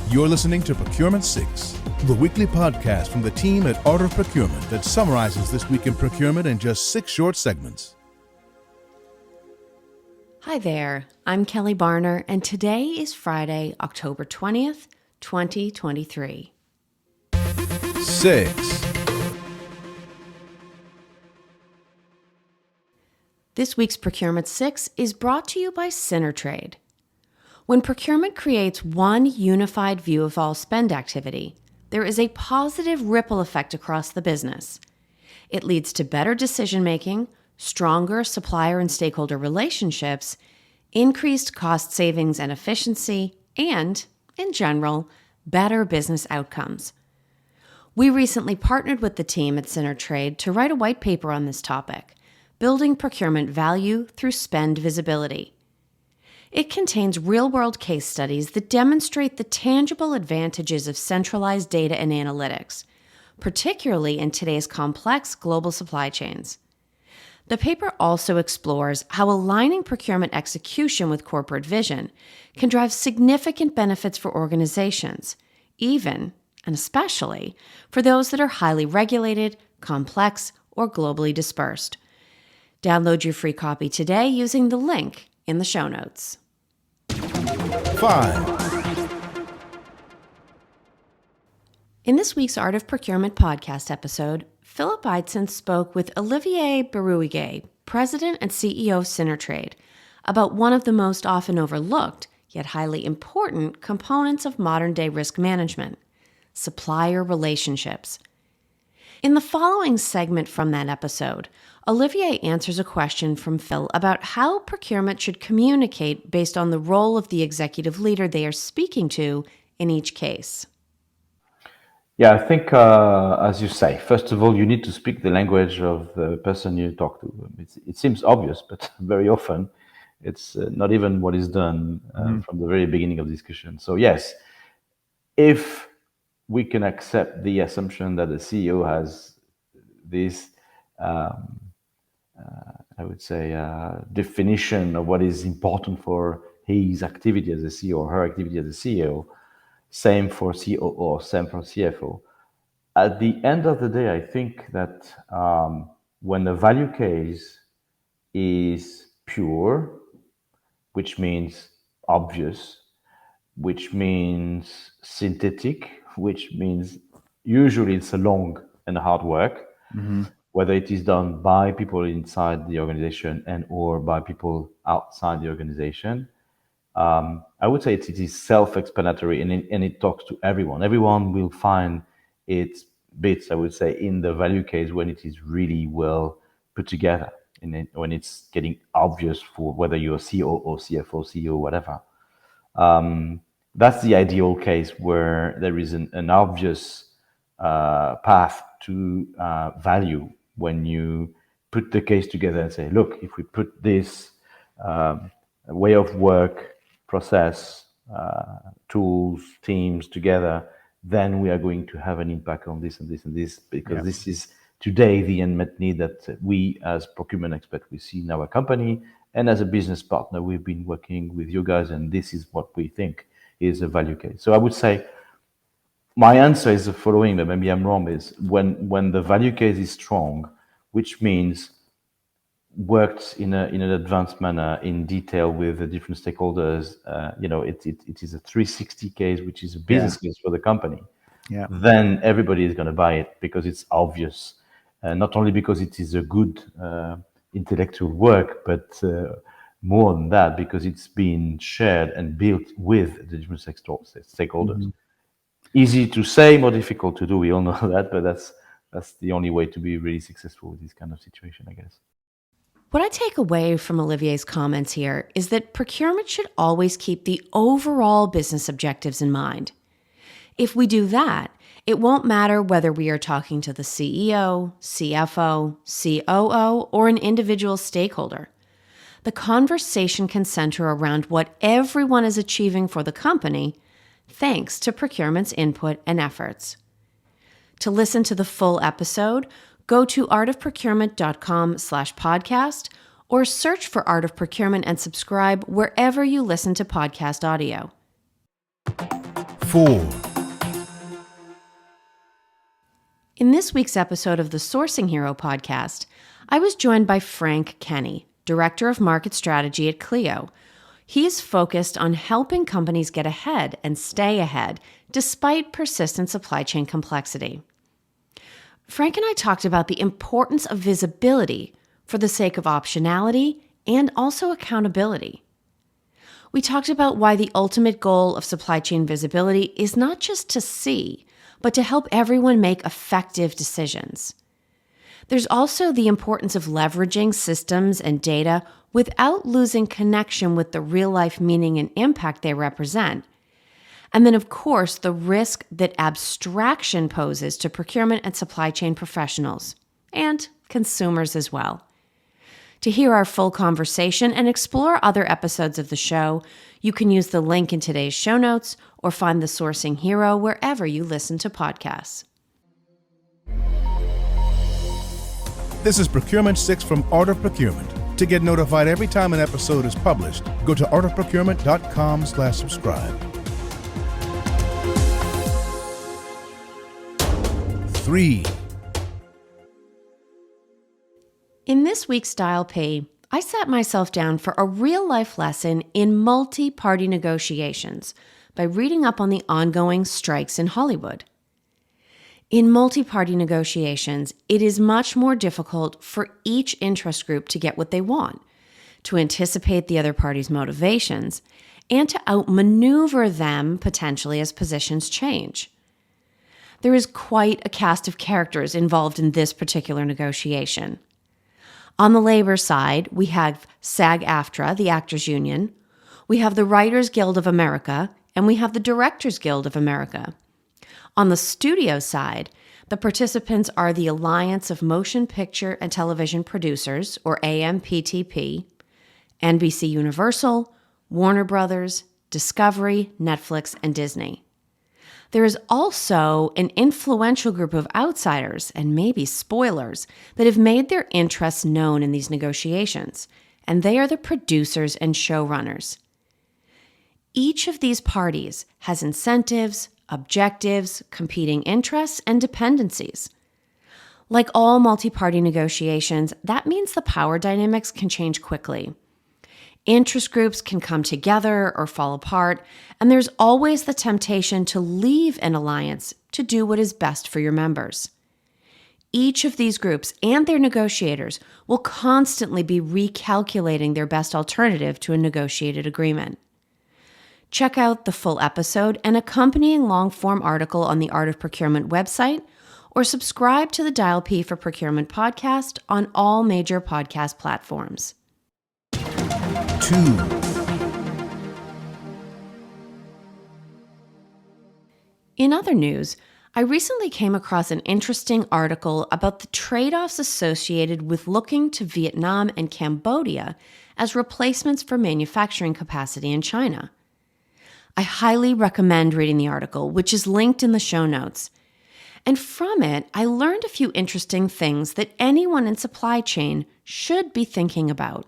You're listening to Procurement 6, the weekly podcast from the team at Art of Procurement that summarizes this week in procurement in just 6 short segments. Hi there, I'm Kelly Barner, and today is Friday, October 20th, 2023. 6. This week's Procurement 6 is brought to you by Synertrade. When procurement creates one unified view of all spend activity, there is a positive ripple effect across the business. It leads to better decision-making, stronger supplier and stakeholder relationships, increased cost savings and efficiency, and, in general, better business outcomes. We recently partnered with the team at Synertrade to write a white paper on this topic, Building Procurement Value Through Spend Visibility. It contains real-world case studies that demonstrate the tangible advantages of centralized data and analytics, particularly in today's complex global supply chains. The paper also explores how aligning procurement execution with corporate vision can drive significant benefits for organizations, even, and especially, for those that are highly regulated, complex, or globally dispersed. Download your free copy today using the link in the show notes. 5. In this week's Art of Procurement podcast episode, Philip Eidson spoke with Olivier Berruiguet, President and CEO of Synertrade, about one of the most often overlooked, yet highly important, components of modern-day risk management: supplier relationships. In the following segment from that episode, Olivier answers a question from Phil about how procurement should communicate based on the role of the executive leader they are speaking to in each case. Yeah, I think, as you say, first of all, you need to speak the language of the person you talk to. It seems obvious, but very often it's not even what is done from the very beginning of the discussion. So yes, if we can accept the assumption that the CEO has this, I would say, definition of what is important for his activity as a CEO or her activity as a CEO, same for COO, same for CFO. At the end of the day, I think that when the value case is pure, which means obvious, which means synthetic, which means usually it's a long and hard work, whether it is done by people inside the organization and or by people outside the organization. I would say it is self-explanatory and it talks to everyone. Everyone will find its bits, I would say, in the value case when it is really well put together and when it's getting obvious for whether you're COO, CFO, CEO, whatever. That's the ideal case where there is an obvious path to value when you put the case together and say, look, if we put this way of work, process, tools, teams together, then we are going to have an impact on this and this and this, because this is today the unmet need that we as procurement experts, we see in our company. And as a business partner, we've been working with you guys, and this is what we think is a value case. So I would say my answer is the following, but maybe I'm wrong, is when the value case is strong, which means worked in an advanced manner in detail with the different stakeholders, it is a 360 case, which is a business case for the company. Then everybody is going to buy it because it's obvious, not only because it is a good intellectual work, but more than that, because it's been shared and built with the different stakeholders. Easy to say, more difficult to do. We all know that, but that's the only way to be really successful with this kind of situation, I guess. What I take away from Olivier's comments here is that procurement should always keep the overall business objectives in mind. If we do that, it won't matter whether we are talking to the CEO, CFO, COO, or an individual stakeholder. The conversation can center around what everyone is achieving for the company, thanks to procurement's input and efforts. To listen to the full episode, go to artofprocurement.com/podcast or search for Art of Procurement and subscribe wherever you listen to podcast audio. 4. In this week's episode of the Sourcing Hero podcast, I was joined by Frank Kenny, Director of Market Strategy at Clio. He is focused on helping companies get ahead and stay ahead despite persistent supply chain complexity. Frank and I talked about the importance of visibility for the sake of optionality and also accountability. We talked about why the ultimate goal of supply chain visibility is not just to see, but to help everyone make effective decisions. There's also the importance of leveraging systems and data without losing connection with the real-life meaning and impact they represent. And then, of course, the risk that abstraction poses to procurement and supply chain professionals, and consumers as well. To hear our full conversation and explore other episodes of the show, you can use the link in today's show notes or find The Sourcing Hero wherever you listen to podcasts. This is Procurement 6 from Art of Procurement. To get notified every time an episode is published, go to artofprocurement.com/subscribe. 3. In this week's Dial P, I sat myself down for a real-life lesson in multi-party negotiations by reading up on the ongoing strikes in Hollywood. In multi-party negotiations, it is much more difficult for each interest group to get what they want, to anticipate the other party's motivations, and to outmaneuver them potentially as positions change. There is quite a cast of characters involved in this particular negotiation. On the labor side, we have SAG-AFTRA, the Actors Union, we have the Writers Guild of America, and we have the Directors Guild of America. On the studio side, the participants are the Alliance of Motion Picture and Television Producers, or AMPTP, NBC Universal, Warner Brothers, Discovery, Netflix, and Disney. There is also an influential group of outsiders and maybe spoilers that have made their interests known in these negotiations, and they are the producers and showrunners. Each of these parties has incentives, objectives, competing interests, and dependencies. Like all multi-party negotiations, that means the power dynamics can change quickly. Interest groups can come together or fall apart, and there's always the temptation to leave an alliance to do what is best for your members. Each of these groups and their negotiators will constantly be recalculating their best alternative to a negotiated agreement. Check out the full episode and accompanying long-form article on the Art of Procurement website, or subscribe to the Dial P for Procurement podcast on all major podcast platforms. 2. In other news, I recently came across an interesting article about the trade-offs associated with looking to Vietnam and Cambodia as replacements for manufacturing capacity in China. I highly recommend reading the article, which is linked in the show notes. And from it, I learned a few interesting things that anyone in supply chain should be thinking about.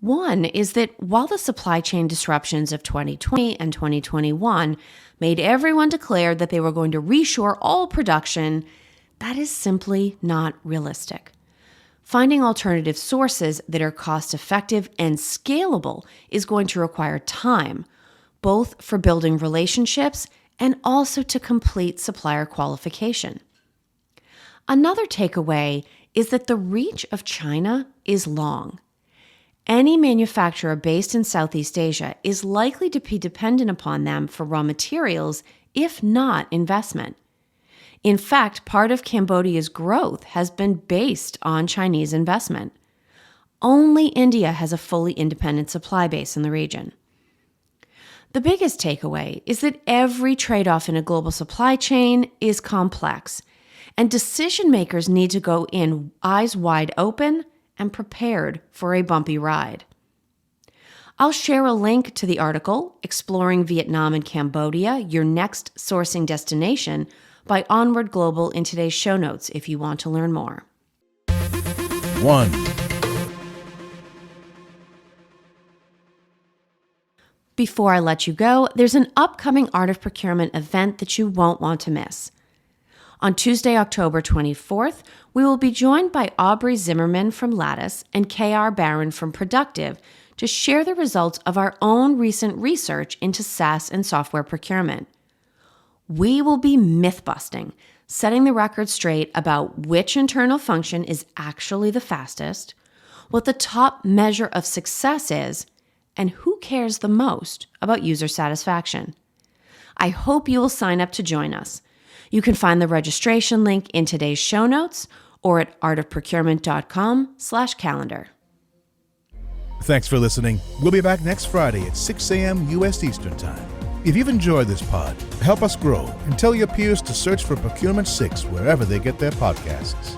One is that while the supply chain disruptions of 2020 and 2021 made everyone declare that they were going to reshore all production, that is simply not realistic. Finding alternative sources that are cost-effective and scalable is going to require time, both for building relationships and also to complete supplier qualification. Another takeaway is that the reach of China is long. Any manufacturer based in Southeast Asia is likely to be dependent upon them for raw materials, if not investment. In fact, part of Cambodia's growth has been based on Chinese investment. Only India has a fully independent supply base in the region. The biggest takeaway is that every trade-off in a global supply chain is complex, and decision makers need to go in eyes wide open and prepared for a bumpy ride. I'll share a link to the article, Exploring Vietnam and Cambodia, Your Next Sourcing Destination, by Onward Global in today's show notes if you want to learn more. 1. Before I let you go, there's an upcoming Art of Procurement event that you won't want to miss. On Tuesday, October 24th, we will be joined by Aubrey Zimmerman from Lattice and K.R. Barron from Productive to share the results of our own recent research into SaaS and software procurement. We will be myth-busting, setting the record straight about which internal function is actually the fastest, what the top measure of success is, and who cares the most about user satisfaction. I hope you will sign up to join us. You can find the registration link in today's show notes or at artofprocurement.com/calendar. Thanks for listening. We'll be back next Friday at 6 a.m. U.S. Eastern Time. If you've enjoyed this pod, help us grow and tell your peers to search for Procurement 6 wherever they get their podcasts.